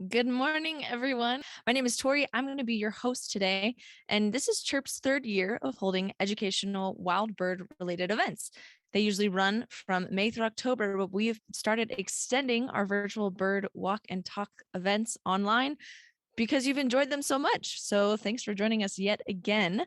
Good morning, everyone. My name is Tori. I'm going to be your host today, and this is Chirp's third year of holding educational wild bird related events. They usually run from May through October, but we've started extending our virtual bird walk and talk events online because you've enjoyed them so much. So thanks for joining us yet again.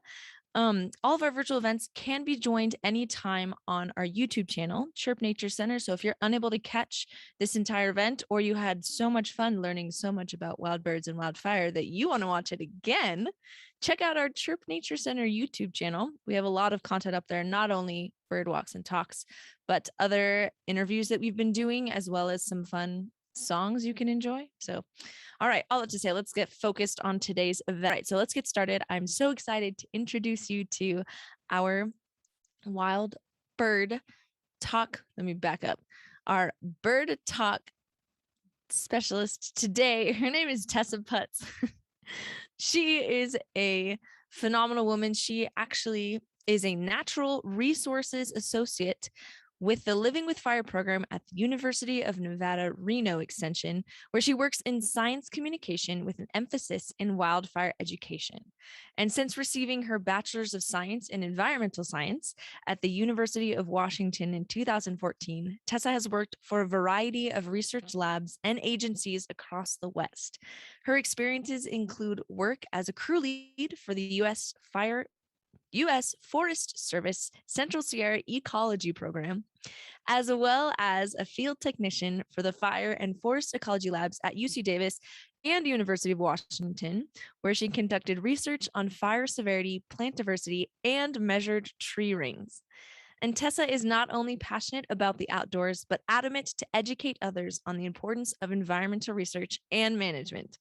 All of our virtual events can be joined anytime on our YouTube channel, Chirp Nature Center. So if you're unable to catch this entire event, or you had so much fun learning so much about wild birds and wildfire that you want to watch it again, check out our Chirp Nature Center YouTube channel. We have a lot of content up there, not only bird walks and talks, but other interviews that we've been doing, as well as some fun songs you can enjoy. So all right, all that to say, let's get focused on today's event. All right, so let's get started. I'm so excited to introduce you to our wild bird talk. Let me back up. Our bird talk specialist today, her name is Tessa Putz. She is a phenomenal woman. She actually is a natural resources associate with the Living with Fire program at the University of Nevada, Reno Extension, where she works in science communication with an emphasis in wildfire education. And since receiving her Bachelor's of Science in Environmental Science at the University of Washington in 2014, Tessa has worked for a variety of research labs and agencies across the West. Her experiences include work as a crew lead for the U.S. Forest Service Central Sierra Ecology Program, as well as a field technician for the Fire and Forest Ecology Labs at UC Davis and University of Washington, where she conducted research on fire severity, plant diversity, and measured tree rings. And Tessa is not only passionate about the outdoors, but adamant to educate others on the importance of environmental research and management.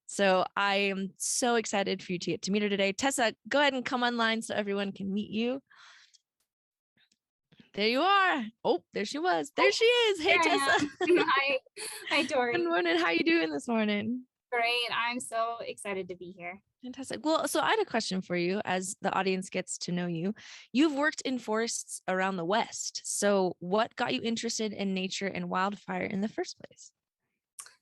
So I am so excited for you to get to meet her today. Tessa, go ahead and come online so everyone can meet you. There you are. Oh, there she was. There she is. Hey, Tessa. Hi. Hi, Tori. Good morning. How you doing this morning? Great. I'm so excited to be here. Fantastic. Well, so I had a question for you as the audience gets to know you. You've worked in forests around the West. So what got you interested in nature and wildfire in the first place?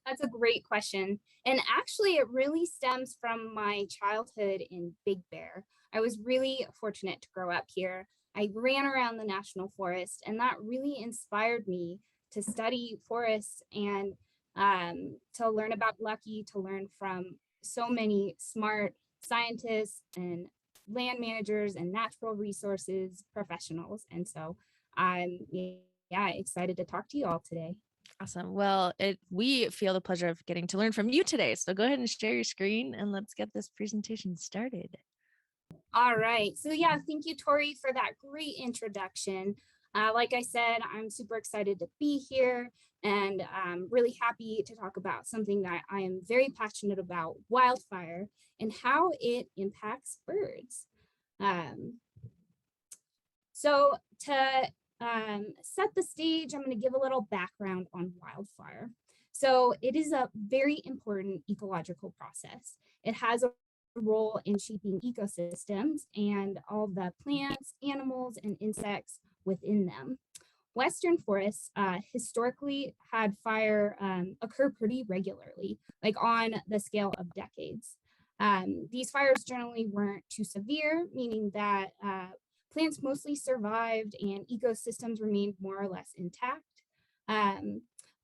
That's a great question. And actually, it really stems from my childhood in Big Bear. I was really fortunate to grow up here. I ran around the national forest, and that really inspired me to study forests and to learn about Lucky, to learn from so many smart scientists and land managers and natural resources professionals. And so I'm excited to talk to you all today. Awesome. Well, we feel the pleasure of getting to learn from you today. So go ahead and share your screen and let's get this presentation started. All right. So yeah, thank you, Tori, for that great introduction. Like I said, I'm super excited to be here and I'm really happy to talk about something that I am very passionate about, wildfire, and how it impacts birds. So to set the stage, I'm going to give a little background on wildfire. So it is a very important ecological process. It has a role in shaping ecosystems and all the plants, animals, and insects within them. Western forests historically had fire occur pretty regularly, like on the scale of decades. These fires generally weren't too severe, meaning that plants mostly survived and ecosystems remained more or less intact.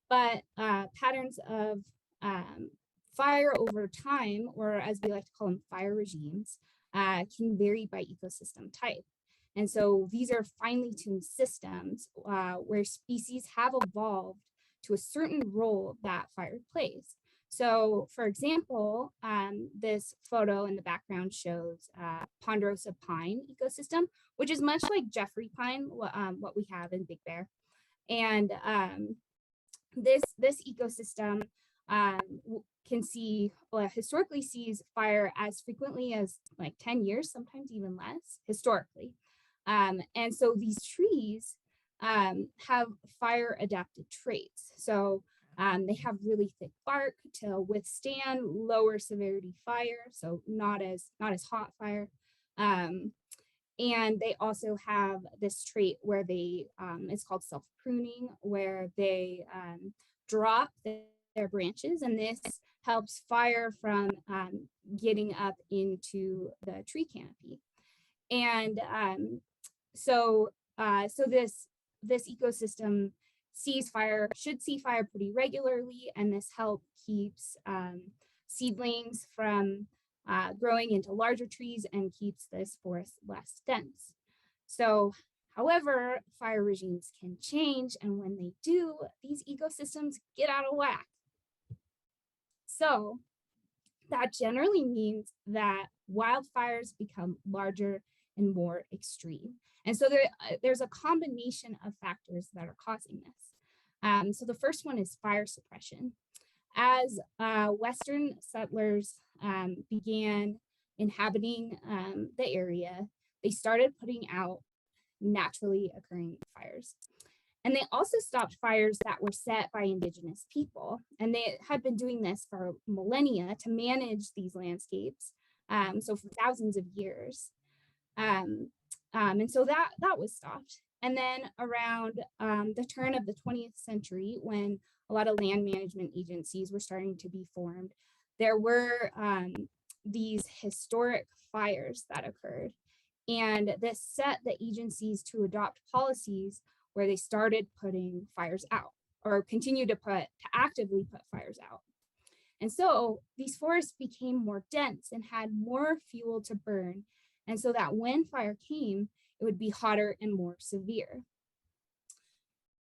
But patterns of fire over time, or as we like to call them, fire regimes, can vary by ecosystem type. And so these are finely tuned systems where species have evolved to a certain role that fire plays. So for example, this photo in the background shows ponderosa pine ecosystem, which is much like Jeffrey pine, what we have in Big Bear. And this ecosystem can see, historically sees fire as frequently as like 10 years, sometimes even less, historically. And so these trees have fire adapted traits. So they have really thick bark to withstand lower severity fire, so not as hot fire. And they also have this trait where they, it's called self-pruning, where they drop their branches, and this helps fire from getting up into the tree canopy. And so this ecosystem should see fire pretty regularly, and this help keeps seedlings from growing into larger trees and keeps this forest less dense. So, however, fire regimes can change, and when they do, these ecosystems get out of whack. So that generally means that wildfires become larger and more extreme. And so there's a combination of factors that are causing this. So the first one is fire suppression. As Western settlers began inhabiting the area, they started putting out naturally occurring fires. And they also stopped fires that were set by Indigenous people. And they had been doing this for millennia to manage these landscapes. So for thousands of years. And so that was stopped. And then around the turn of the 20th century, when a lot of land management agencies were starting to be formed, there were these historic fires that occurred. And this set the agencies to adopt policies where they started putting fires out, or continue to actively put fires out. And so these forests became more dense and had more fuel to burn. And so that when fire came, it would be hotter and more severe.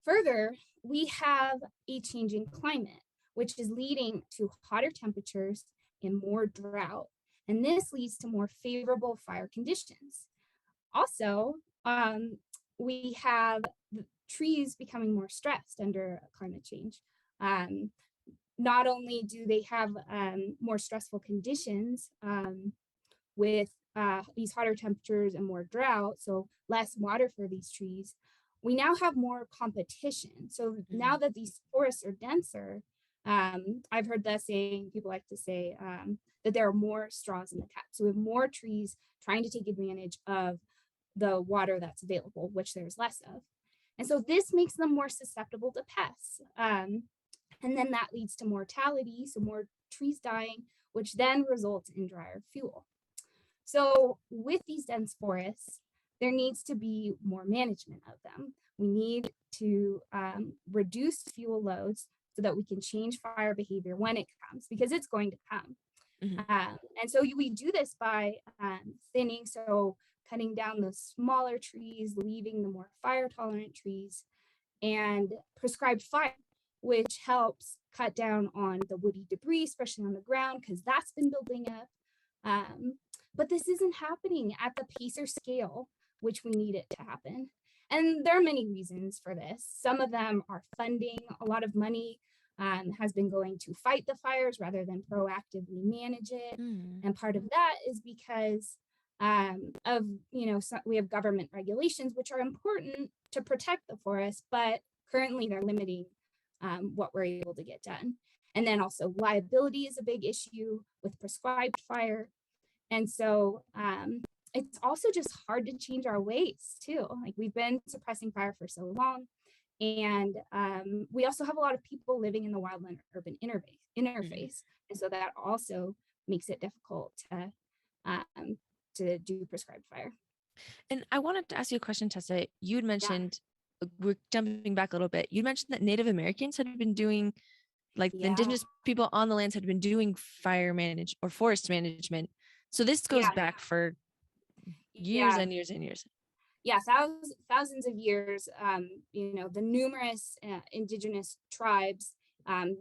Further, we have a changing climate, which is leading to hotter temperatures and more drought. And this leads to more favorable fire conditions. Also, we have the trees becoming more stressed under climate change. Not only do they have more stressful conditions with these hotter temperatures and more drought, so less water for these trees, we now have more competition. So now that these forests are denser, I've heard that saying, people like to say that there are more straws in the cup. So we have more trees trying to take advantage of the water that's available, which there's less of. And so this makes them more susceptible to pests. And then that leads to mortality, so more trees dying, which then results in drier fuel. So with these dense forests, there needs to be more management of them. We need to reduce fuel loads so that we can change fire behavior when it comes, because it's going to come. And so we do this by thinning, so cutting down the smaller trees, leaving the more fire tolerant trees, and prescribed fire, which helps cut down on the woody debris, especially on the ground, because that's been building up. But this isn't happening at the pace or scale which we need it to happen. And there are many reasons for this. Some of them are funding. A lot of money has been going to fight the fires rather than proactively manage it. And part of that is because we have government regulations which are important to protect the forest, but currently they're limiting what we're able to get done. And then also liability is a big issue with prescribed fire. And so it's also just hard to change our ways too. Like, we've been suppressing fire for so long. And we also have a lot of people living in the wildland urban interface. And so that also makes it difficult to do prescribed fire. And I wanted to ask you a question, Tessa. You'd mentioned, we're jumping back a little bit. You mentioned that Native Americans had been doing, like the indigenous people on the lands had been doing forest management. So this goes back for years and years and years. Yeah, thousands of years. The numerous indigenous tribes,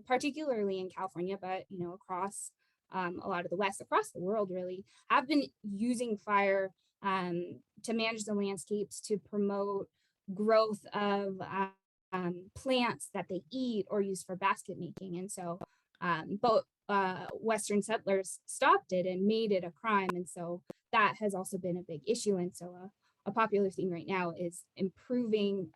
particularly in California, but across a lot of the West, across the world, really, have been using fire to manage the landscapes, to promote growth of plants that they eat or use for basket making. And so both Western settlers stopped it and made it a crime. And so that has also been a big issue. And so a popular theme right now is improving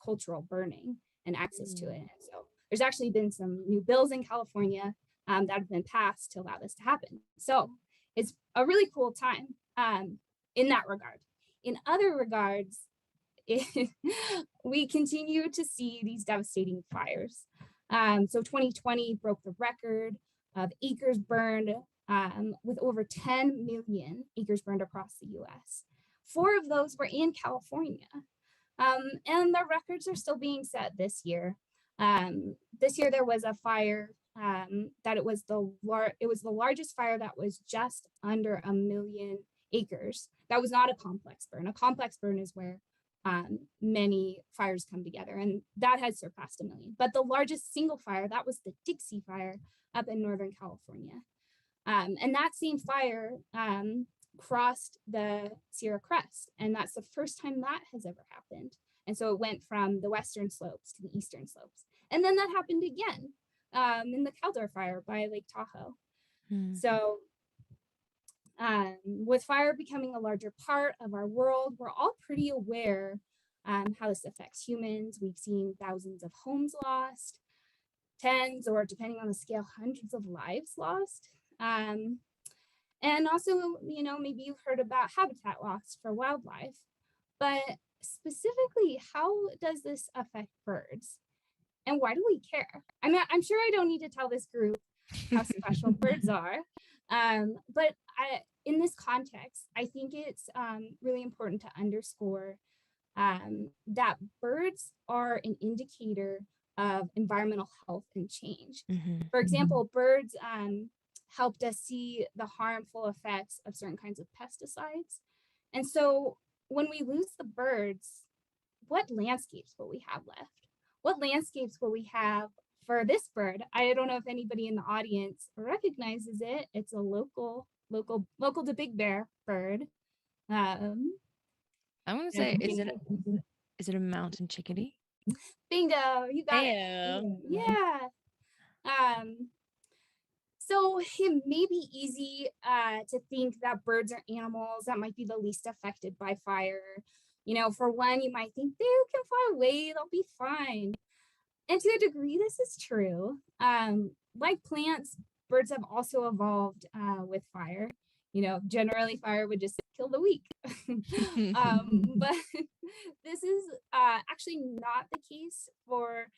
cultural burning and access to it. And so there's actually been some new bills in California that have been passed to allow this to happen. So it's a really cool time in that regard. In other regards, we continue to see these devastating fires. So 2020 broke the record of acres burned, with over 10 million acres burned across the US. 4 of those were in California. And the records are still being set this year. This year there was a fire that it was the largest fire that was just under 1 million acres. That was not a complex burn. A complex burn is where many fires come together, and that has surpassed 1 million. But the largest single fire, that was the Dixie Fire up in Northern California. And that same fire crossed the Sierra Crest, and that's the first time that has ever happened. And so it went from the western slopes to the eastern slopes. And then that happened again in the Caldor Fire by Lake Tahoe. So with fire becoming a larger part of our world, we're all pretty aware how this affects humans. We've seen thousands of homes lost, tens, or depending on the scale, hundreds of lives lost. And also, you know, maybe you've heard about habitat loss for wildlife, but specifically, how does this affect birds? And why do we care? I mean, I'm sure I don't need to tell this group how special birds are, but in this context, I think it's really important to underscore that birds are an indicator of environmental health and change. For example, birds helped us see the harmful effects of certain kinds of pesticides. And so when we lose the birds, what landscapes will we have left? What landscapes will we have for this bird? I don't know if anybody in the audience recognizes it. It's a local to Big Bear bird. I'm gonna say, is it a mountain chickadee? Bingo, you got it. Yeah. So it may be easy to think that birds are animals that might be the least affected by fire. You know, for one, you might think they can fly away, they'll be fine. And to a degree, this is true. Like plants, birds have also evolved with fire. You know, generally fire would just kill the weak. But this is actually not the case for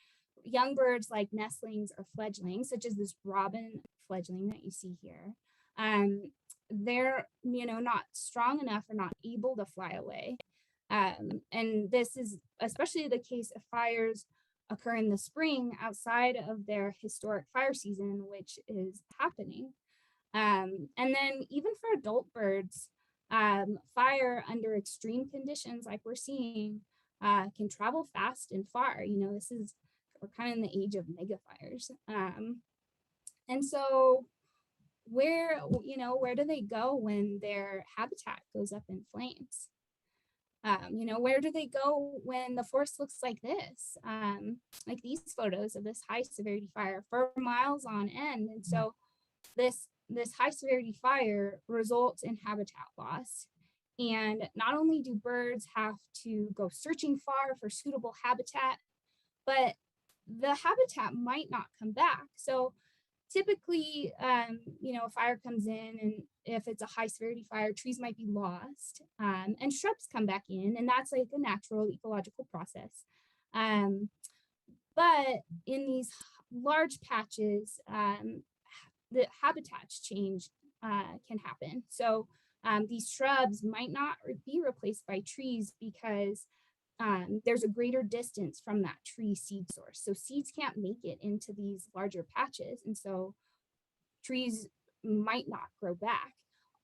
young birds like nestlings or fledglings, such as this robin fledgling that you see here. They're, you know, not strong enough or not able to fly away. And this is especially the case if fires occur in the spring outside of their historic fire season, which is happening. And then even for adult birds, fire under extreme conditions like we're seeing can travel fast and far. You know, we're kind of in the age of mega fires. And so where do they go when their habitat goes up in flames? You know, where do they go when the forest looks like this? Like these photos of this high severity fire for miles on end. And so this high severity fire results in habitat loss. And not only do birds have to go searching far for suitable habitat, but the habitat might not come back. So typically, you know, a fire comes in, and if it's a high severity fire, trees might be lost, and shrubs come back in, and that's like a natural ecological process. But in these large patches, the habitats change can happen. So these shrubs might not be replaced by trees because there's a greater distance from that tree seed source. So seeds can't make it into these larger patches. And so trees might not grow back.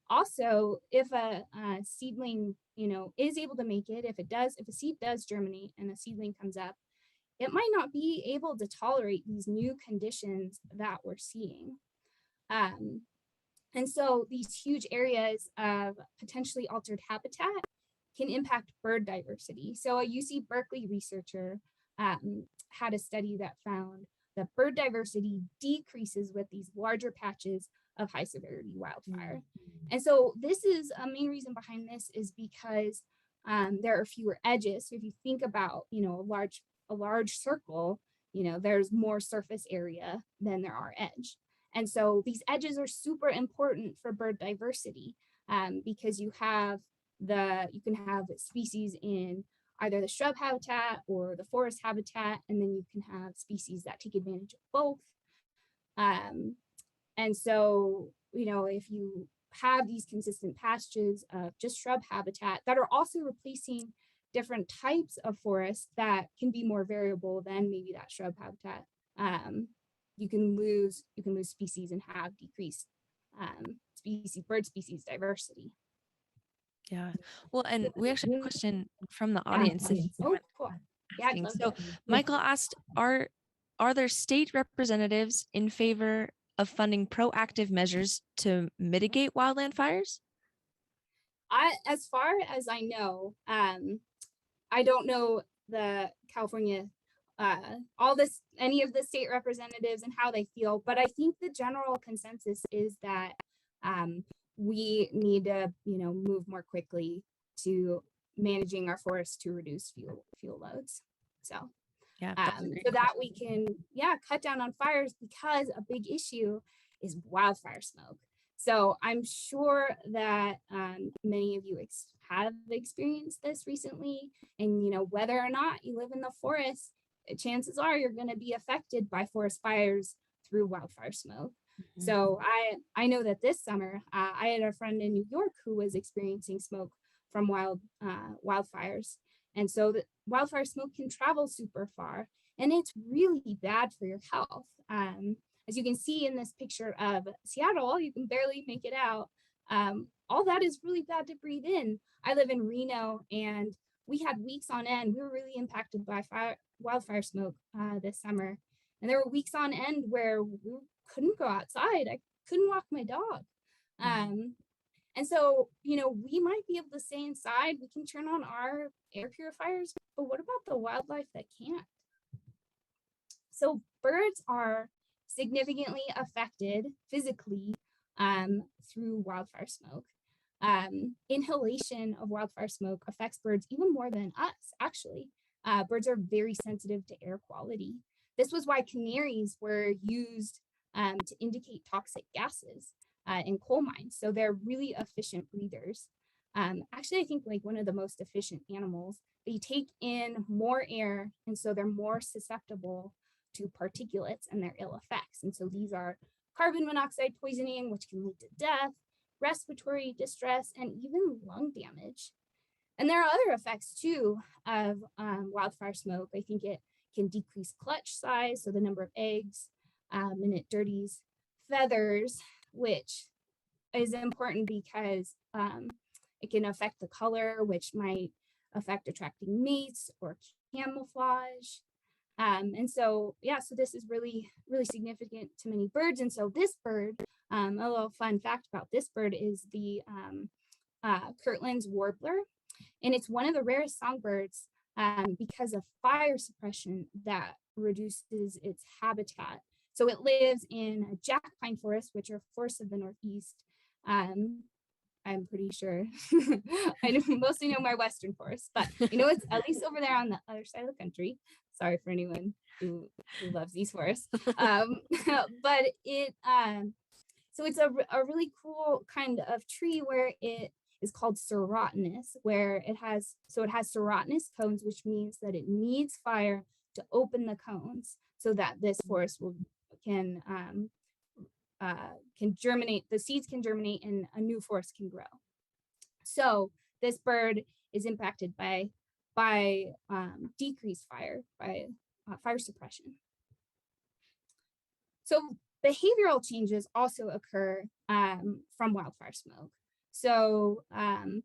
Also, if a seedling, you know, is able to make it, if a seed does germinate and a seedling comes up, it might not be able to tolerate these new conditions that we're seeing. And so these huge areas of potentially altered habitat can impact bird diversity. So a UC Berkeley researcher had a study that found that bird diversity decreases with these larger patches of high severity wildfire. And so this is a main reason behind this is because there are fewer edges. So if you think about, you know, a large circle, you know, there's more surface area than there are edge. And so these edges are super important for bird diversity because you can have species in either the shrub habitat or the forest habitat, and then you can have species that take advantage of both. And so, if you have these consistent patches of just shrub habitat that are also replacing different types of forests that can be more variable than maybe that shrub habitat, you can lose species and have decreased bird species diversity. Yeah. Well, and we actually have a question from the Yeah. audience if you Oh, want cool. Yeah, I'd asking. love So to. Michael asked, are there state representatives in favor of funding proactive measures to mitigate wildland fires? As far as I know, I don't know the California, any of the state representatives and how they feel, but I think the general consensus is that we need to, move more quickly to managing our forests to reduce fuel loads. So, Yeah, that's a great so that question. we can, cut down on fires, because a big issue is wildfire smoke. So I'm sure that many of you have experienced this recently, and whether or not you live in the forest, chances are you're going to be affected by forest fires through wildfire smoke. Mhm. So I know that this summer I had a friend in New York who was experiencing smoke from wildfires, and so the wildfire smoke can travel super far, and it's really bad for your health. As you can see in this picture of Seattle, you can barely make it out. All that is really bad to breathe in. I live in Reno, and we had weeks on end. We were really impacted by wildfire smoke this summer. And there were weeks on end where we couldn't go outside. I couldn't walk my dog. And so, we might be able to stay inside. We can turn on our air purifiers, but what about the wildlife that can't? So birds are significantly affected physically through wildfire smoke. Inhalation of wildfire smoke affects birds even more than us, actually. Birds are very sensitive to air quality. This was why canaries were used to indicate toxic gases in coal mines. So they're really efficient breathers. Actually, I think like one of the most efficient animals. They take in more air, and so they're more susceptible to particulates and their ill effects. And so these are carbon monoxide poisoning, which can lead to death, respiratory distress, and even lung damage. And there are other effects too of wildfire smoke. I think it can decrease clutch size, so the number of eggs, and it dirties feathers, which is important because it can affect the color, which might affect attracting mates or camouflage. And so, so this is really, really significant to many birds. And so this bird, a little fun fact about this bird is the Kirtland's warbler. And it's one of the rarest songbirds because of fire suppression that reduces its habitat. So it lives in a jack pine forest, which are forests of the Northeast. I'm pretty sure. I mostly know my Western forest, but it's at least over there on the other side of the country. Sorry for anyone who loves these forests. But so it's a really cool kind of tree where it is called serotinous, where it has serotinous cones, which means that it needs fire to open the cones so that this forest can germinate, the seeds can germinate, and a new forest can grow. So this bird is impacted by decreased fire, by fire suppression. So behavioral changes also occur from wildfire smoke. So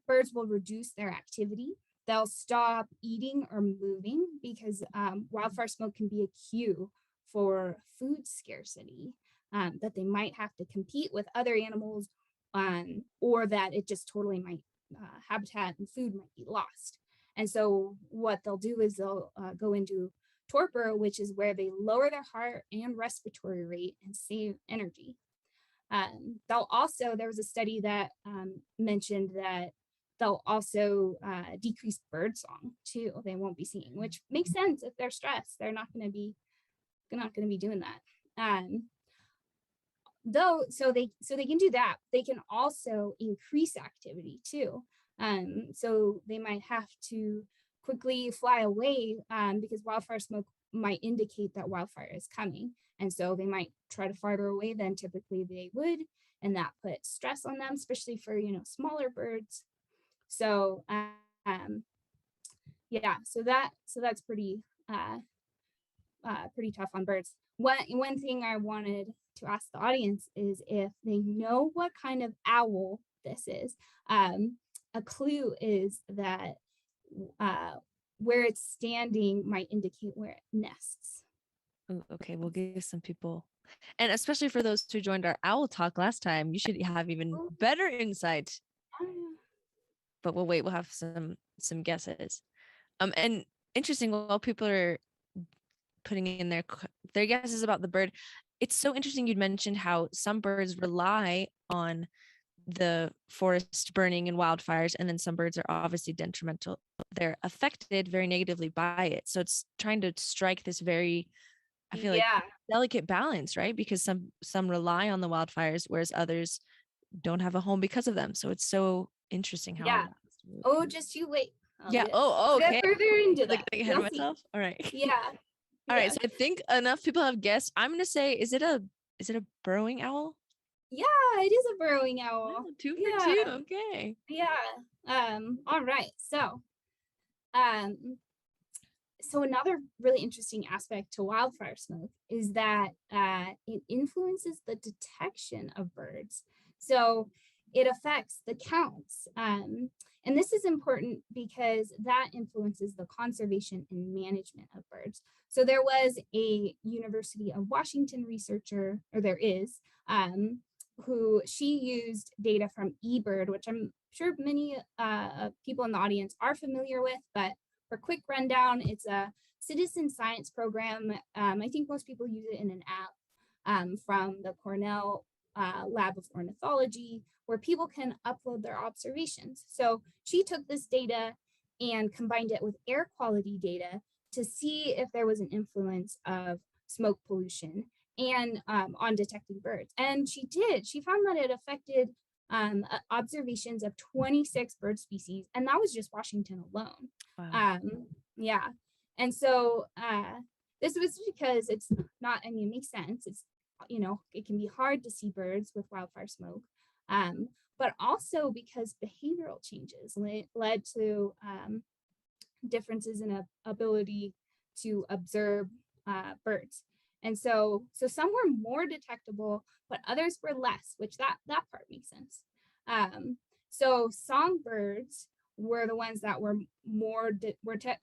birds will reduce their activity. They'll stop eating or moving because wildfire smoke can be a cue for food scarcity, that they might have to compete with other animals, or that it just totally might, habitat and food might be lost. And so what they'll do is they'll go into torpor, which is where they lower their heart and respiratory rate and save energy. There was a study that mentioned that they'll also decrease bird song too. They won't be singing, which makes sense. If they're stressed, they're not going to be doing that. So they can do that. They can also increase activity too. So they might have to quickly fly away because wildfire smoke might indicate that wildfire is coming. And so they might try to farther away than typically they would. And that puts stress on them, especially for, smaller birds. So, yeah, so that's pretty tough on birds. One thing I wanted to ask the audience is if they know what kind of owl this is. A clue is that uh, where it's standing might indicate where it nests. Ooh, okay, we'll give some people, and especially for those who joined our owl talk last time, you should have even Oh, better insight. yeah. But we'll wait. We'll have some guesses. And interesting. While people are putting in their guesses about the bird, it's so interesting. You'd mentioned how some birds rely on the forest burning and wildfires, and then some birds are obviously detrimental. They're affected very negatively by it. So it's trying to strike this very, I feel like, Yeah, delicate balance, right? Because some rely on the wildfires, whereas others don't have a home because of them. So it's so interesting how all yeah. that has to work. Oh, just you wait. Yeah. Oh, I'll get okay. further into Like that. getting ahead of You'll see. myself. All right. Yeah, All right. yeah, So I think enough people have guessed. I'm gonna say, is it a burrowing owl? yeah. It is a burrowing owl. Oh, two for Yeah, two. Okay. yeah. All right. Um, so another really interesting aspect to wildfire smoke is that it influences the detection of birds. So it affects the counts. And this is important because that influences the conservation and management of birds. So there was a University of Washington researcher, or there is, who she used data from eBird, which I'm sure many people in the audience are familiar with, but for quick rundown, it's a citizen science program. I think most people use it in an app from the Cornell Lab of Ornithology, where people can upload their observations. So she took this data and combined it with air quality data to see if there was an influence of smoke pollution and on detecting birds. And she did. She found that it affected observations of 26 bird species, and that was just Washington alone. Wow. Yeah. And so this was because it's not, I mean, it makes sense. It's, it can be hard to see birds with wildfire smoke, but also because behavioral changes led to differences in ability to observe birds. And so some were more detectable, but others were less, which that part makes sense. So songbirds were the ones that were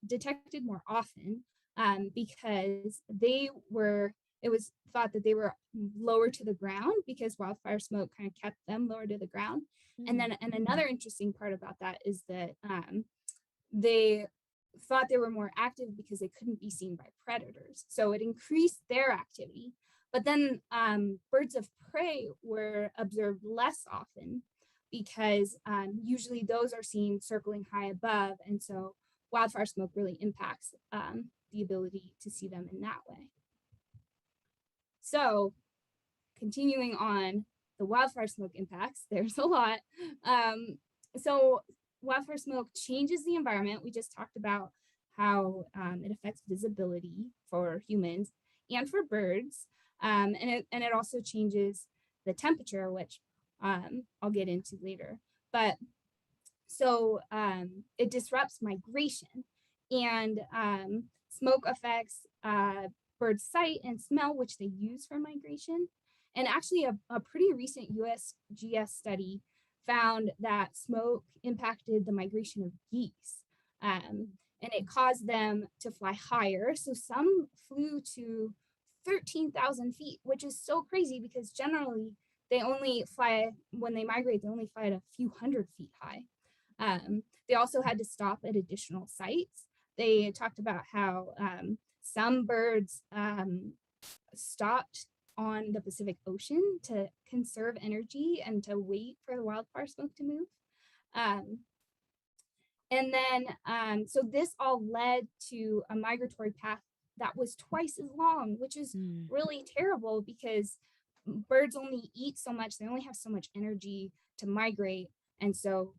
detected more often because it was thought that they were lower to the ground because wildfire smoke kind of kept them lower to the ground. And another interesting part about that is that they thought they were more active because they couldn't be seen by predators. So it increased their activity. But then birds of prey were observed less often because usually those are seen circling high above. And so wildfire smoke really impacts the ability to see them in that way. So continuing on the wildfire smoke impacts, there's a lot. So wildfire smoke changes the environment. We just talked about how it affects visibility for humans and for birds. And it also changes the temperature, which I'll get into later. But so it disrupts migration, and smoke affects birds' sight and smell, which they use for migration. And actually, a pretty recent USGS study found that smoke impacted the migration of geese, and it caused them to fly higher. So some flew to 13,000 feet, which is so crazy because generally they only fly, when they migrate, they only fly at a few hundred feet high. They also had to stop at additional sites. They talked about how some birds stopped on the Pacific Ocean to conserve energy and to wait for the wildfire smoke to move. And then, so this all led to a migratory path that was twice as long, which is really terrible because birds only eat so much, they only have so much energy to migrate. And so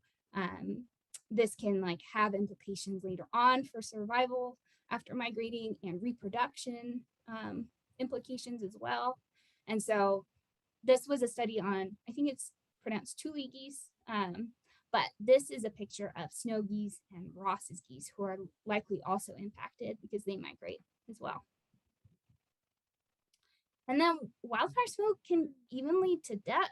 this can like have implications later on for survival. after migrating and reproduction implications as well. And so this was a study on, I think it's pronounced tule geese, but this is a picture of snow geese and Ross's geese, who are likely also impacted because they migrate as well. And then wildfire smoke can even lead to death.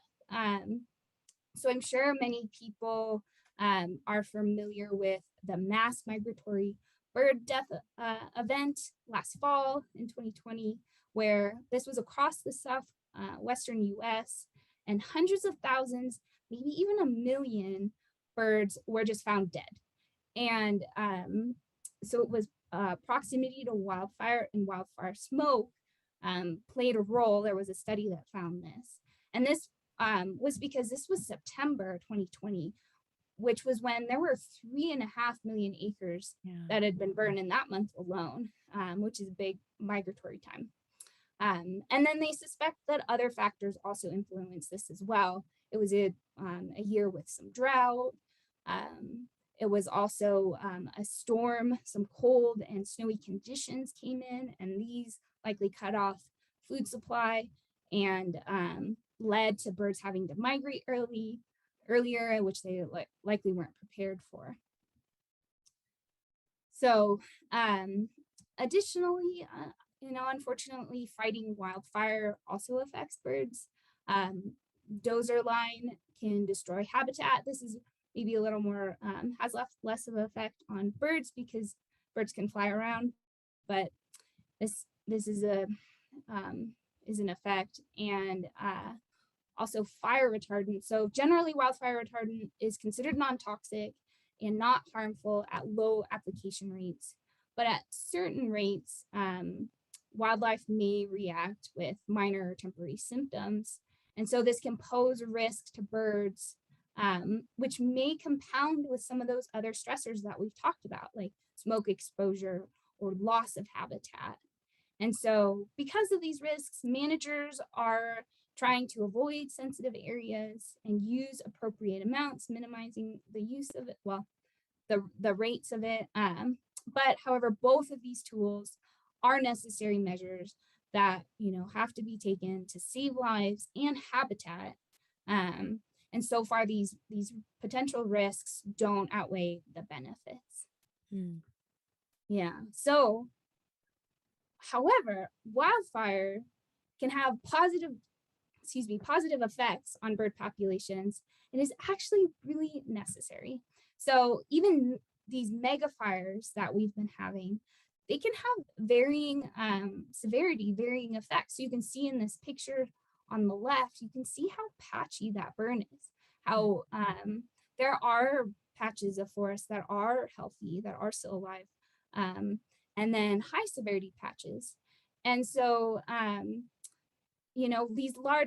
So I'm sure many people are familiar with the mass migratory bird death event last fall in 2020, where this was across the southwestern US, and hundreds of thousands, maybe even 1 million birds were just found dead. And so it was proximity to wildfire and wildfire smoke played a role. There was a study that found this. And this was because this was September 2020, which was when there were 3.5 million acres that had been burned in that month alone, which is a big migratory time. And then they suspect that other factors also influence this as well. It was a year with some drought. It was also a storm, some cold and snowy conditions came in, and these likely cut off food supply and led to birds having to migrate earlier, which they likely weren't prepared for. So additionally, unfortunately, fighting wildfire also affects birds. Dozer line can destroy habitat. This is maybe a little more, has less of an effect on birds because birds can fly around, but this is an effect. And also fire retardant. So generally wildfire retardant is considered non-toxic and not harmful at low application rates, but at certain rates, wildlife may react with minor or temporary symptoms. And so this can pose a risk to birds, which may compound with some of those other stressors that we've talked about, like smoke exposure or loss of habitat. And so because of these risks, managers are trying to avoid sensitive areas and use appropriate amounts, minimizing the use of it, well, the rates of it. But however, both of these tools are necessary measures that have to be taken to save lives and habitat. And so far, these potential risks don't outweigh the benefits. Yeah. So, however, wildfire can have positive effects on bird populations, and is actually really necessary. So even these mega fires that we've been having, they can have varying severity, varying effects. So you can see in this picture on the left, you can see how patchy that burn is, how there are patches of forest that are healthy, that are still alive, and then high severity patches. And so,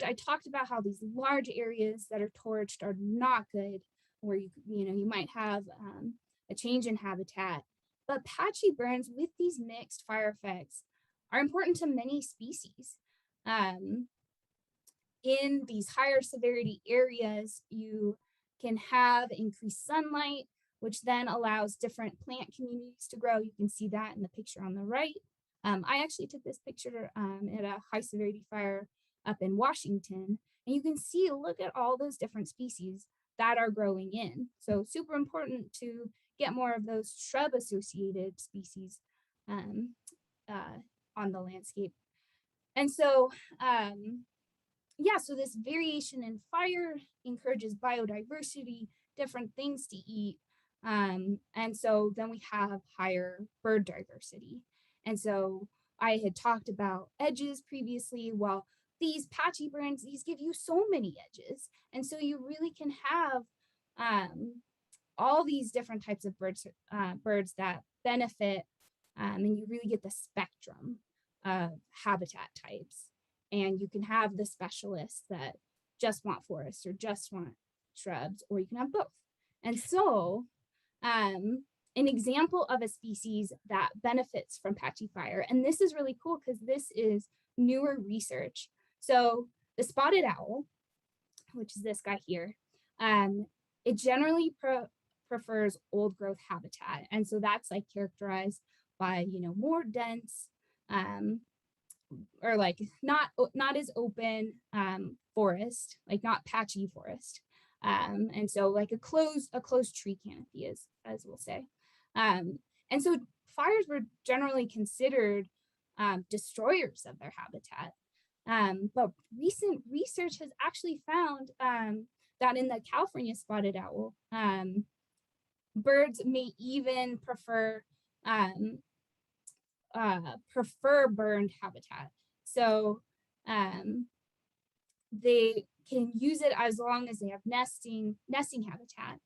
I talked about how these large areas that are torched are not good, where you might have a change in habitat. But patchy burns with these mixed fire effects are important to many species. In these higher severity areas, you can have increased sunlight, which then allows different plant communities to grow. You can see that in the picture on the right. I actually took this picture at a high severity fire up in Washington, and you can see, look at all those different species that are growing in. So super important to get more of those shrub associated species on the landscape. And so, so this variation in fire encourages biodiversity, different things to eat. And so then we have higher bird diversity. And so I had talked about edges previously. Well, these patchy burns, these give you so many edges. And so you really can have all these different types of birds that benefit, and you really get the spectrum of habitat types. And you can have the specialists that just want forests or just want shrubs, or you can have both. And so an example of a species that benefits from patchy fire, and this is really cool because this is newer research. So the spotted owl, which is this guy here, it generally prefers old growth habitat. And so that's like characterized by, more dense, or like not as open forest, like not patchy forest. And so like a closed tree canopy, as we'll say. And so fires were generally considered destroyers of their habitat. But recent research has actually found that in the California spotted owl, birds may even prefer burned habitat. So they can use it as long as they have nesting habitat.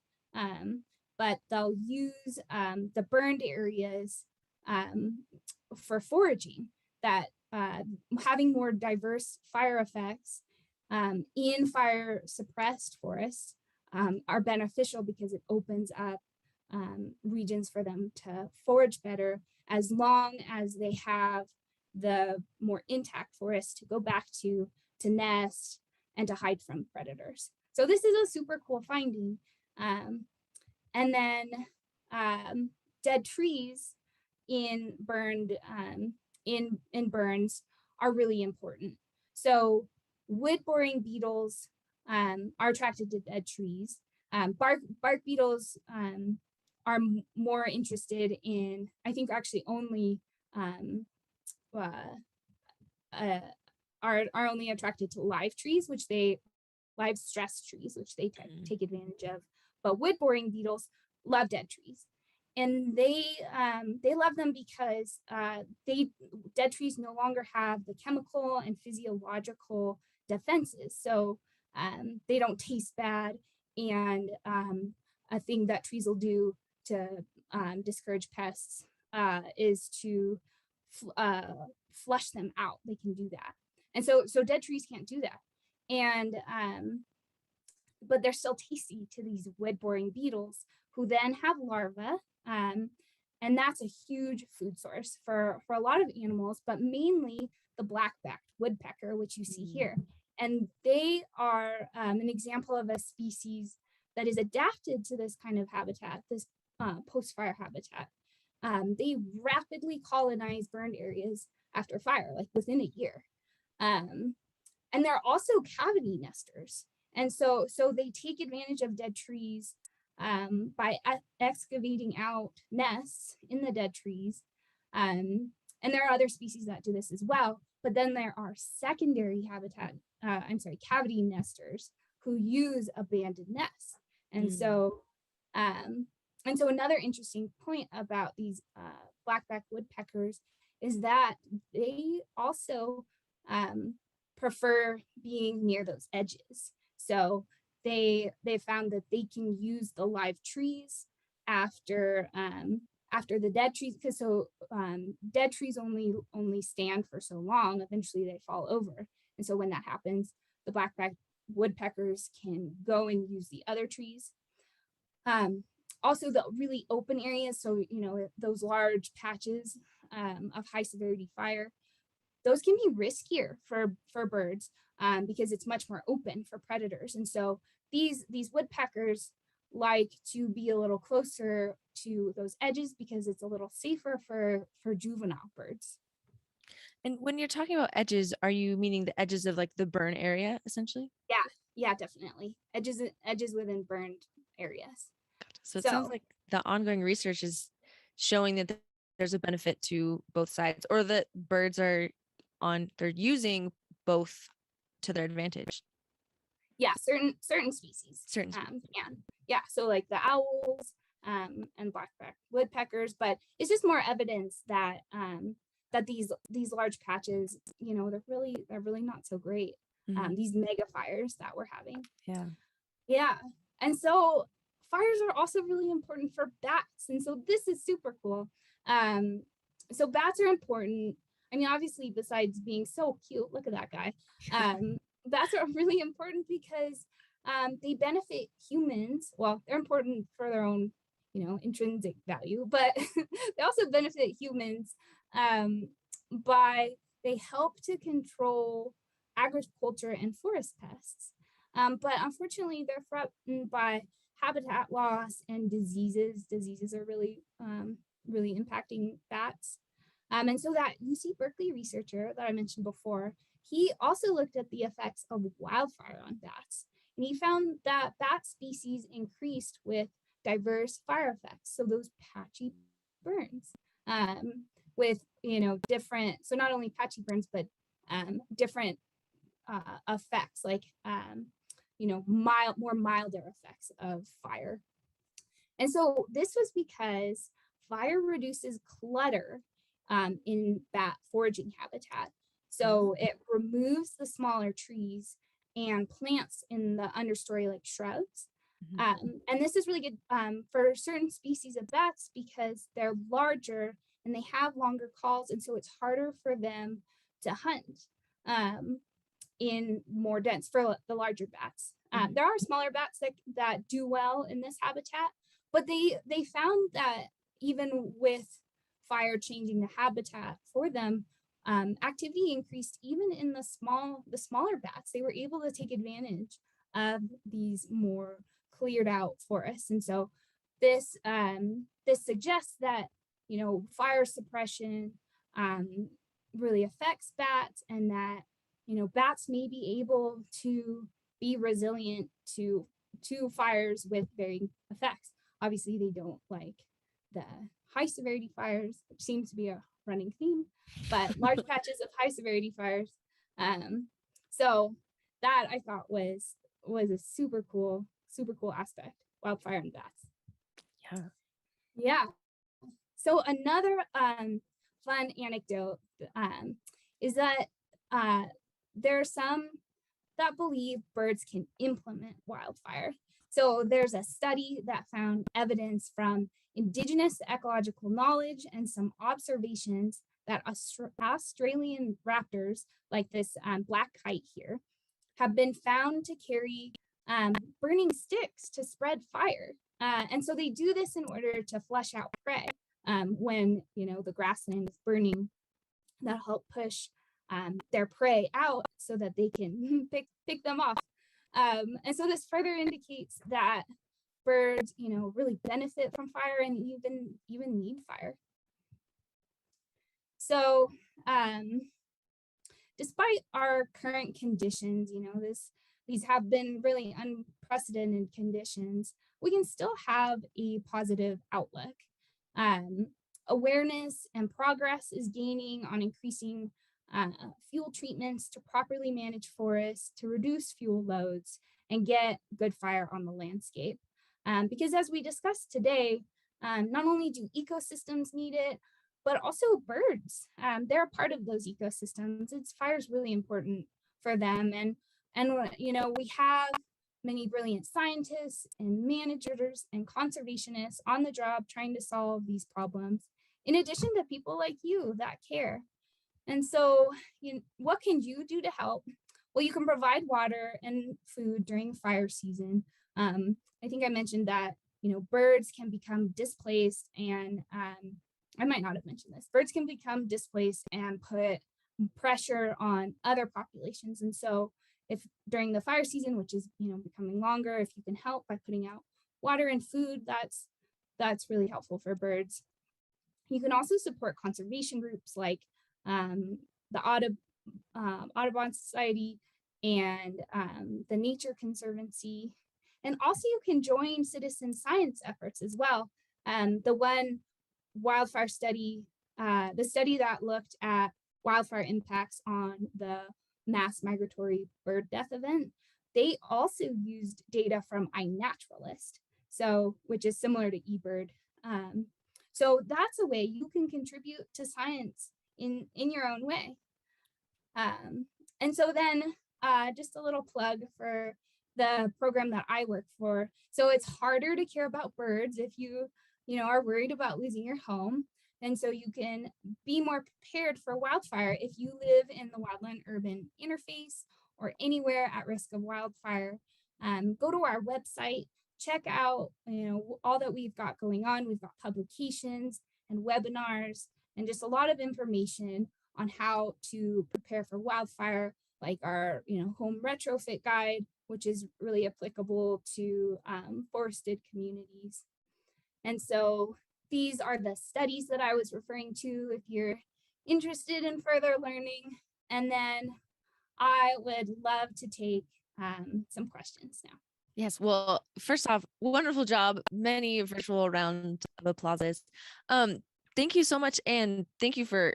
But they'll use the burned areas for foraging, that having more diverse fire effects in fire suppressed forests are beneficial, because it opens up regions for them to forage better, as long as they have the more intact forest to go back to nest and to hide from predators. So this is a super cool finding. And then dead trees in burned in burns are really important. So wood boring beetles are attracted to dead trees. Bark beetles are more interested in, I think actually only are only attracted to live trees, live stress trees, which they take advantage of. But wood boring beetles love dead trees, and they love them because dead trees no longer have the chemical and physiological defenses, so they don't taste bad. And a thing that trees will do to discourage pests is to flush them out. They can do that, and so dead trees can't do that. And but they're still tasty to these wood boring beetles, who then have larvae, and that's a huge food source for a lot of animals, but mainly the black-backed woodpecker, which you see here. And they are an example of a species that is adapted to this kind of habitat, this post-fire habitat. They rapidly colonize burned areas after fire, like within a year. And they're also cavity nesters. And so they take advantage of dead trees by excavating out nests in the dead trees. And there are other species that do this as well. But then there are secondary cavity nesters who use abandoned nests. And so another interesting point about these black-backed woodpeckers is that they also prefer being near those edges. So they found that they can use the live trees after the dead trees, because dead trees only stand for so long. Eventually they fall over, and so when that happens, the black-backed woodpeckers can go and use the other trees. Also the really open areas, so those large patches of high severity fire, those can be riskier for birds because it's much more open for predators. And so these woodpeckers like to be a little closer to those edges because it's a little safer for juvenile birds. And when you're talking about edges, are you meaning the edges of like the burn area, essentially? Yeah, definitely. Edges within burned areas. So it sounds like the ongoing research is showing that there's a benefit to both sides, or that birds they're using both to their advantage. Yeah, certain species. Yeah, so like the owls and black-backed woodpeckers, but it's just more evidence that that these large patches, they're really not so great. These mega fires that we're having. Yeah. And so fires are also really important for bats. And so this is super cool. So bats are important. I mean, obviously, besides being so cute, look at that guy. Bats are really important because they benefit humans. Well, they're important for their own, intrinsic value, but they also benefit humans by they help to control agriculture and forest pests. But unfortunately, they're threatened by habitat loss and diseases. Diseases are really really impacting bats. And so that UC Berkeley researcher that I mentioned before, he also looked at the effects of wildfire on bats. And he found that bat species increased with diverse fire effects. So those patchy burns with, different, so not only patchy burns, but different effects like, more milder effects of fire. And so this was because fire reduces clutter in bat foraging habitat. So it removes the smaller trees and plants in the understory like shrubs. And this is really good for certain species of bats because they're larger and they have longer calls. And so it's harder for them to hunt in more dense for the larger bats. There are smaller bats that do well in this habitat, but they found that even with fire changing the habitat for them, activity increased even in the smaller bats. They were able to take advantage of these more cleared out forests, and so this suggests that fire suppression really affects bats, and that bats may be able to be resilient to fires with varying effects. Obviously, they don't like the high severity fires, which seems to be a running theme, but large patches of high severity fires. So that I thought was a super cool aspect, wildfire and bats. Yeah. Yeah. So another fun anecdote is that there are some that believe birds can implement wildfire. So there's a study that found evidence from Indigenous ecological knowledge and some observations that Australian raptors, like this black kite here, have been found to carry burning sticks to spread fire. And so they do this in order to flush out prey when the grassland is burning. That'll help push their prey out so that they can pick them off. And so this further indicates that birds, really benefit from fire and even need fire. So despite our current conditions, these have been really unprecedented conditions, we can still have a positive outlook. Awareness and progress is gaining on increasing fuel treatments to properly manage forests, to reduce fuel loads, and get good fire on the landscape. Because as we discussed today, not only do ecosystems need it, but also birds. They're a part of those ecosystems. Fire is really important for them. And we have many brilliant scientists and managers and conservationists on the job trying to solve these problems, in addition to people like you that care. And so, what can you do to help? Well, you can provide water and food during fire season. I think I mentioned that, birds can become displaced, and I might not have mentioned this. Birds can become displaced and put pressure on other populations. And so if during the fire season, which is, becoming longer, if you can help by putting out water and food, that's really helpful for birds. You can also support conservation groups like the Audubon Society and the Nature Conservancy. And also you can join citizen science efforts as well. The one wildfire study, the study that looked at wildfire impacts on the mass migratory bird death event, they also used data from iNaturalist, which is similar to eBird. So that's a way you can contribute to science in your own way. And so then just a little plug for the program that I work for. So it's harder to care about birds if you are worried about losing your home. And so you can be more prepared for wildfire if you live in the wildland urban interface or anywhere at risk of wildfire. Go to our website, check out all that we've got going on. We've got publications and webinars and just a lot of information on how to prepare for wildfire, like our home retrofit guide, which is really applicable to forested communities. And so these are the studies that I was referring to if you're interested in further learning. And then I would love to take some questions now. Yes. Well, first off, wonderful job. Many virtual round of applauses. Um, thank you so much. And thank you for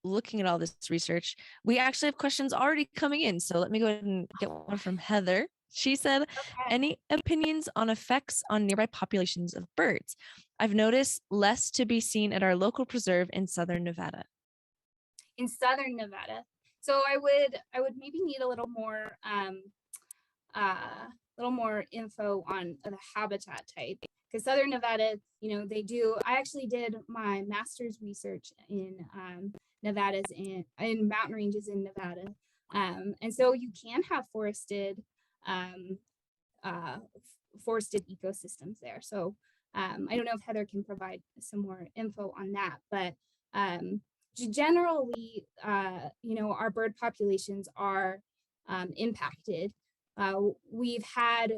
looking at all this research. We actually have questions already coming in. So let me go ahead and get one from Heather. She said, Okay. any opinions on effects on nearby populations of birds? I've noticed less to be seen at our local preserve in southern Nevada. In southern Nevada. So I would maybe need a little more info on the habitat type, because southern Nevada, they do. I actually did my master's research in Nevada's in mountain ranges in Nevada, and so you can have um, forested ecosystems there. So I don't know if Heather can provide some more info on that, but generally, our bird populations are impacted. We've had,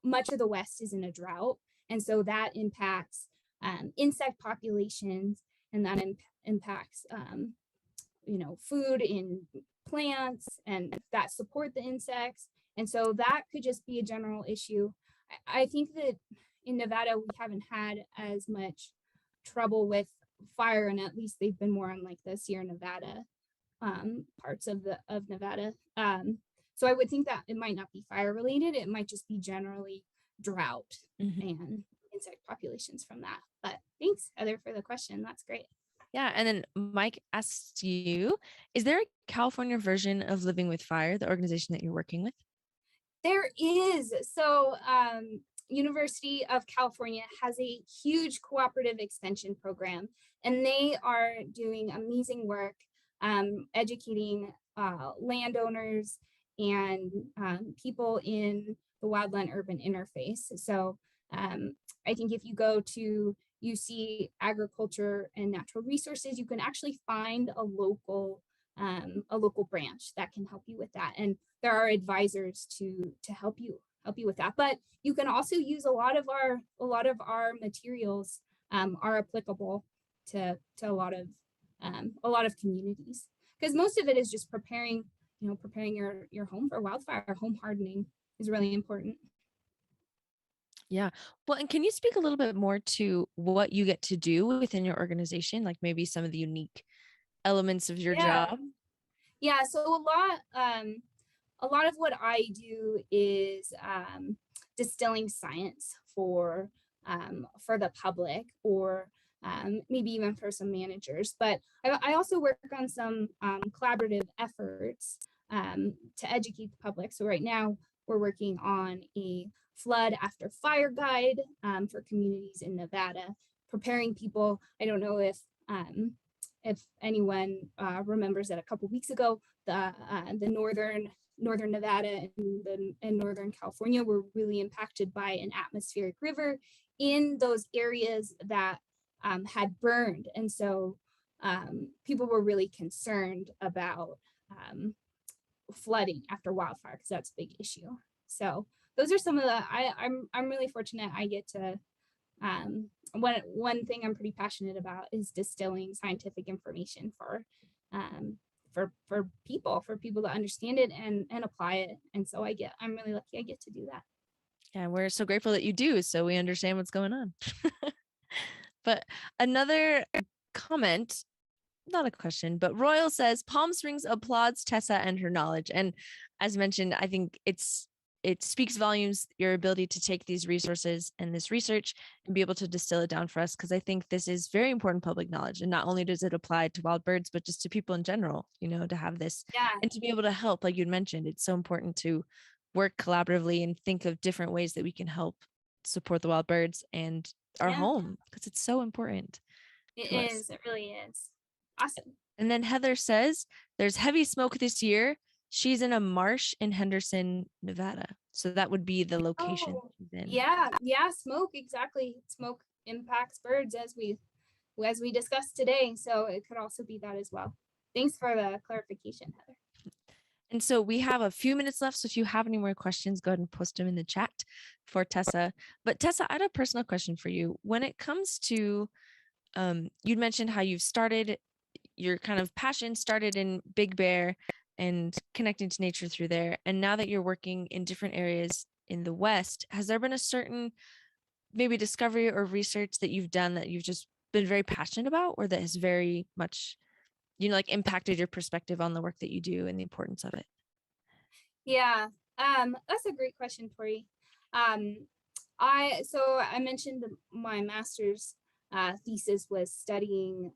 much of the West is in a drought, and so that impacts insect populations, and that impacts, food in plants and that support the insects. And so that could just be a general issue. I think that in Nevada, we haven't had as much trouble with fire, and at least they've been more on like the Sierra Nevada parts of Nevada. So I would think that it might not be fire related. It might just be generally drought and insect populations from that. But thanks, Heather, for the question. That's great. Yeah. And then Mike asked you, is there a California version of Living with Fire, the organization that you're working with? There is. So University of California has a huge cooperative extension program, and they are doing amazing work educating landowners and people in the wildland urban interface. So I think if you go to UC Agriculture and Natural Resources, you can actually find a local branch that can help you with that. And there are advisors to help you with that. But you can also use a lot of our materials are applicable to a lot of communities, because most of it is just preparing your home for wildfire. Home hardening is really important. Yeah. Well, and can you speak a little bit more to what you get to do within your organization, like maybe some of the unique elements of your Yeah. job? Yeah. So a lot of what I do is distilling science for the public, or maybe even for some managers. But I also work on some collaborative efforts to educate the public. So right now we're working on a flood after fire guide for communities in Nevada, preparing people. I don't know if anyone remembers that a couple weeks ago, the northern Nevada and northern California were really impacted by an atmospheric river in those areas that had burned. And so people were really concerned about flooding after wildfire, because that's a big issue. So those are some of the, I'm really fortunate I get to, one thing I'm pretty passionate about is distilling scientific information for people to understand it and apply it. And so I'm really lucky I get to do that. Yeah, we're so grateful that you do, so we understand what's going on. But another comment, not a question, but Royal says Palm Springs applauds Tessa and her knowledge. And as mentioned, I think it speaks volumes, your ability to take these resources and this research and be able to distill it down for us, because I think this is very important public knowledge. And not only does it apply to wild birds, but just to people in general, to have this Yeah. and to be able to help, like you'd mentioned. It's so important to work collaboratively and think of different ways that we can help support the wild birds and our Yeah, home, because it's so important it to us. is. It really is. Awesome. And then Heather says there's heavy smoke this year. She's in a marsh in Henderson, Nevada. So that would be the location Oh, she's in. yeah, smoke, exactly. Smoke impacts birds as we discussed today. So it could also be that as well. Thanks for the clarification, Heather. And so we have a few minutes left. So if you have any more questions, go ahead and post them in the chat for Tessa. But Tessa, I had a personal question for you. When it comes to, you'd mentioned how you've started your kind of passion started in Big Bear and connecting to nature through there. And now that you're working in different areas in the West, has there been a certain maybe discovery or research that you've done that you've just been very passionate about, or that has very much, like impacted your perspective on the work that you do and the importance of it? Yeah, that's a great question, Tori. Um, I mentioned my master's thesis was studying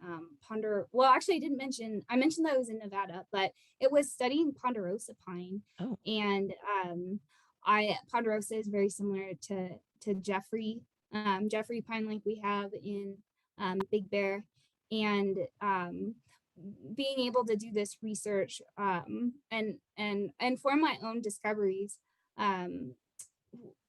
ponder. Well, actually, I didn't mention. I mentioned that I was in Nevada, but it was studying ponderosa pine, Oh, and I ponderosa is very similar to Jeffrey pine like we have in Big Bear, and being able to do this research and form my own discoveries um,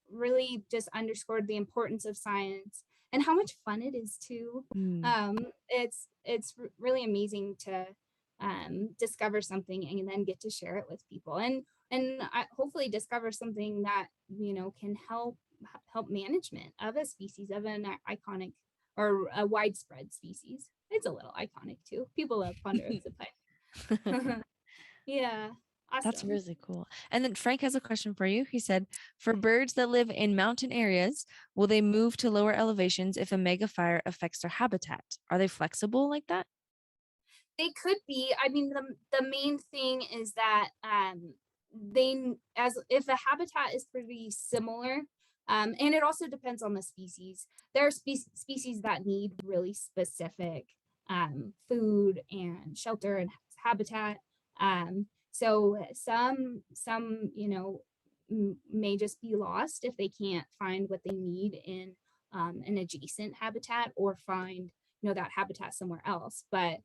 really just underscored the importance of science and how much fun it is too. mm, It's really amazing to discover something and then get to share it with people and hopefully discover something that can help management of a species of an iconic or a widespread species. It's a little iconic too. People love ponderosa pine. Yeah, that's awesome. really cool. And then Frank has a question for you. He said, for birds that live in mountain areas, will they move to lower elevations if a mega fire affects their habitat? Are they flexible like that? They could be. I mean, the main thing is that they as if the habitat is pretty similar, and it also depends on the species. There are species that need really specific food and shelter and habitat. So some may just be lost if they can't find what they need in an adjacent habitat or find that habitat somewhere else. But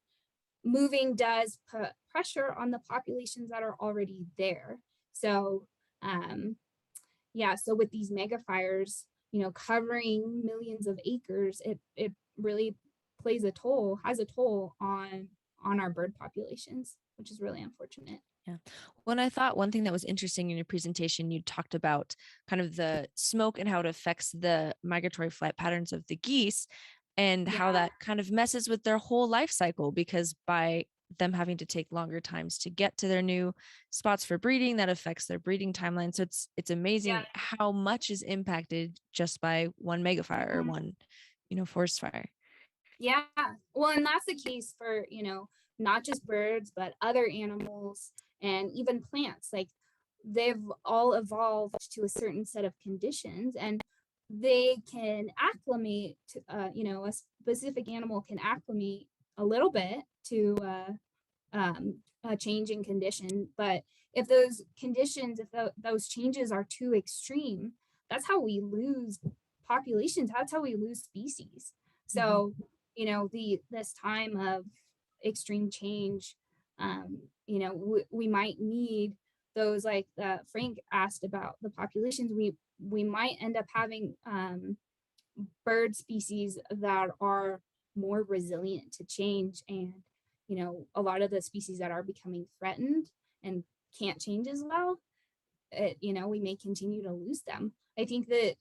moving does put pressure on the populations that are already there. So, yeah, so with these mega fires, covering millions of acres, it really has a toll on our bird populations, which is really unfortunate. Yeah. When I thought one thing that was interesting in your presentation, you talked about kind of the smoke and how it affects the migratory flight patterns of the geese and how Yeah, that kind of messes with their whole life cycle, because by them having to take longer times to get to their new spots for breeding, that affects their breeding timeline. So it's yeah. amazing how much is impacted just by one megafire or Mhm. one, forest fire. Yeah. Well, and that's the case for, not just birds, but other animals and even plants. Like they've all evolved to a certain set of conditions and they can acclimate to, a specific animal can acclimate a little bit to a change in condition. But if those conditions, if those changes are too extreme, that's how we lose populations. That's how we lose species. Mhm. So, this time of extreme change, we might need those like Frank asked about the populations. We might end up having bird species that are more resilient to change and a lot of the species that are becoming threatened and can't change as well, we may continue to lose them. I think that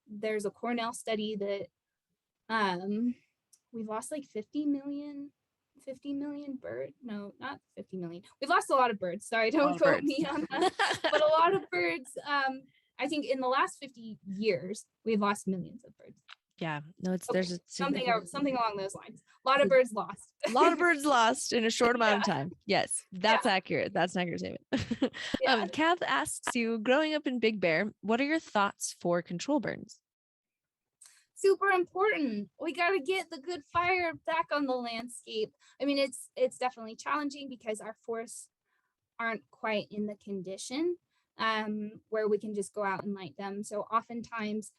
there's a Cornell study that we've lost like 50 million bird. No, not 50 million. We've lost a lot of birds. Sorry, A lot don't of quote birds. me on that. But a lot of birds. I think in the last 50 years, we've lost millions of birds. Yeah, no, Okay, there's a something significant something along those lines. A lot of birds lost. a lot of birds lost in a short amount of Yeah, time. Yes, that's yeah, accurate. That's an accurate statement. yeah. Kath asks you, growing up in Big Bear, what are your thoughts for control burns? Super important. We got to get the good fire back on the landscape. I mean, it's definitely challenging because our forests aren't quite in the condition where we can just go out and light them. So oftentimes,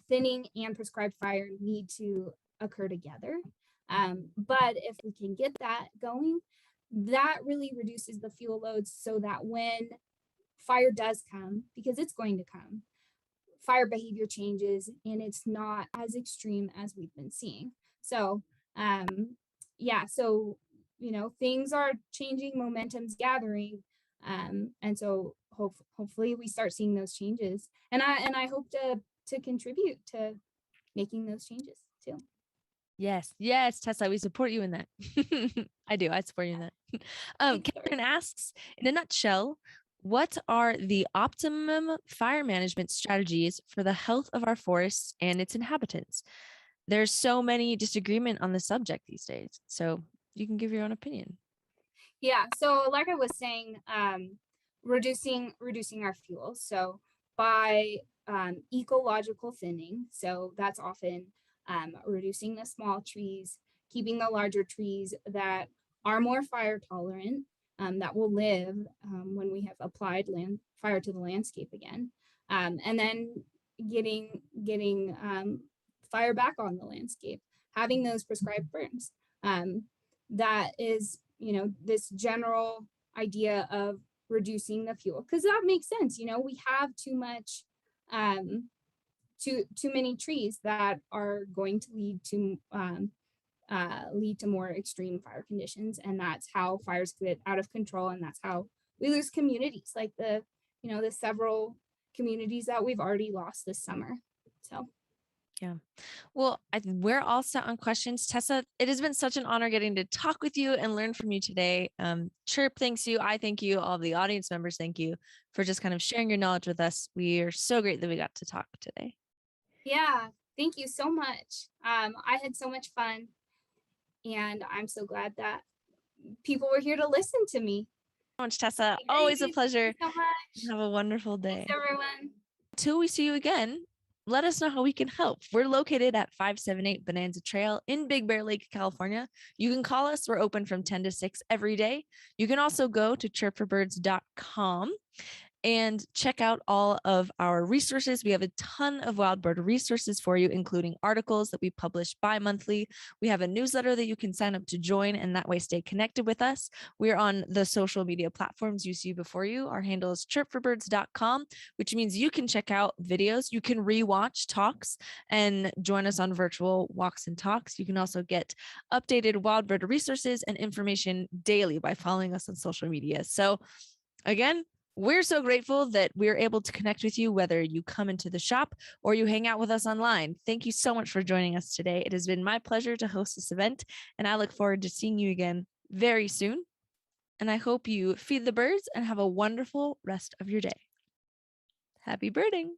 thinning and prescribed fire need to occur together. But if we can get that going, that really reduces the fuel loads so that when fire does come, because it's going to come, fire behavior changes and it's not as extreme as we've been seeing. So, yeah, so, things are changing, momentum's gathering. And so hopefully we start seeing those changes. And I hope to contribute to making those changes too. Yes, yes, Tessa, we support you in that. I do. I support you in that. Thanks, Tori. Catherine asks, in a nutshell, what are the optimum fire management strategies for the health of our forests and its inhabitants? There's so many disagreement on the subject these days, so you can give your own opinion. Yeah. So like I was saying, reducing our fuel. So by ecological thinning. So that's often reducing the small trees, keeping the larger trees that are more fire tolerant, that will live when we have applied fire to the landscape again, and then getting fire back on the landscape, having those prescribed burns. That is, this general idea of reducing the fuel, because that makes sense. We have too much, too many trees that are going to lead to more extreme fire conditions, and that's how fires get out of control, and that's how we lose communities, like the several communities that we've already lost this summer. So Yeah. Well, we're all set on questions. Tessa, it has been such an honor getting to talk with you and learn from you today. Chirp thanks you. I thank you. All of the audience members thank you for just kind of sharing your knowledge with us. We are so great that we got to talk today. yeah, thank you so much. I had so much fun, and I'm so glad that people were here to listen to me. So much, Tessa. Okay, Always a great. Thank pleasure. you so much. Have a wonderful Thanks, day. everyone. Till we see you again, let us know how we can help. We're located at 578 Bonanza Trail in Big Bear Lake, California. You can call us. We're open from 10 to 6 every day. You can also go to chirpforbirds.com and check out all of our resources. We have a ton of wild bird resources for you, including articles that we publish bi-monthly. We have a newsletter that you can sign up to join and that way stay connected with us. We're on the social media platforms you see before you. Our handle is chirpforbirds.com, which means you can check out videos. You can rewatch talks and join us on virtual walks and talks. You can also get updated wild bird resources and information daily by following us on social media. So again, we're so grateful that we're able to connect with you, whether you come into the shop or you hang out with us online. Thank you so much for joining us today. It has been my pleasure to host this event, and I look forward to seeing you again very soon. And I hope you feed the birds and have a wonderful rest of your day. Happy birding.